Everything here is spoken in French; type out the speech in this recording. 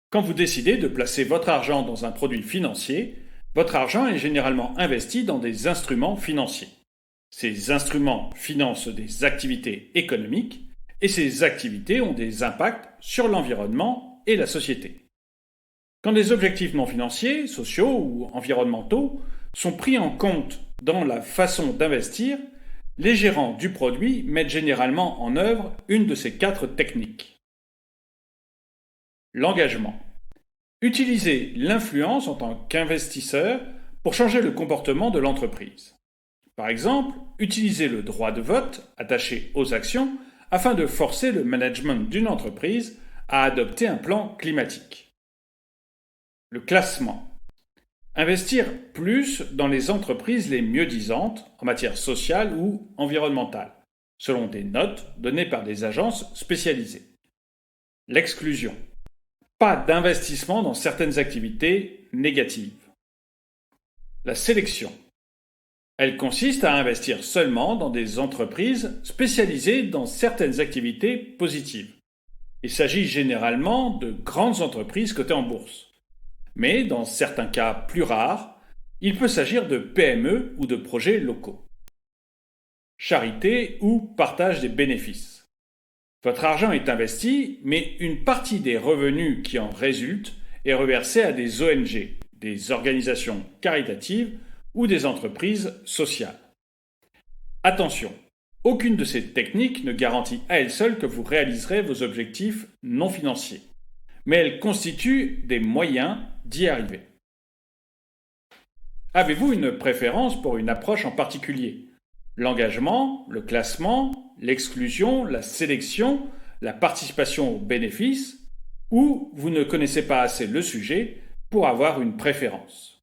Quand vous décidez de placer votre argent dans un produit financier, votre argent est généralement investi dans des instruments financiers. Ces instruments financent des activités économiques et ces activités ont des impacts sur l'environnement et la société. Quand des objectifs non financiers, sociaux ou environnementaux sont pris en compte dans la façon d'investir, les gérants du produit mettent généralement en œuvre une de ces quatre techniques. L'engagement. Utilisez l'influence en tant qu'investisseur pour changer le comportement de l'entreprise. Par exemple, utilisez le droit de vote attaché aux actions afin de forcer le management d'une entreprise à adopter un plan climatique. Le classement. Investir plus dans les entreprises les mieux disantes en matière sociale ou environnementale, selon des notes données par des agences spécialisées. L'exclusion. Pas d'investissement dans certaines activités négatives. La sélection. Elle consiste à investir seulement dans des entreprises spécialisées dans certaines activités positives. Il s'agit généralement de grandes entreprises cotées en bourse. Mais dans certains cas plus rares, il peut s'agir de PME ou de projets locaux. Charité ou partage des bénéfices. Votre argent est investi, mais une partie des revenus qui en résultent est reversée à des ONG, des organisations caritatives ou des entreprises sociales. Attention, aucune de ces techniques ne garantit à elle seule que vous réaliserez vos objectifs non financiers, mais elle constitue des moyens d'y arriver. Avez-vous une préférence pour une approche en particulier ? L'engagement, le classement, l'exclusion, la sélection, la participation aux bénéfices, ou vous ne connaissez pas assez le sujet pour avoir une préférence ?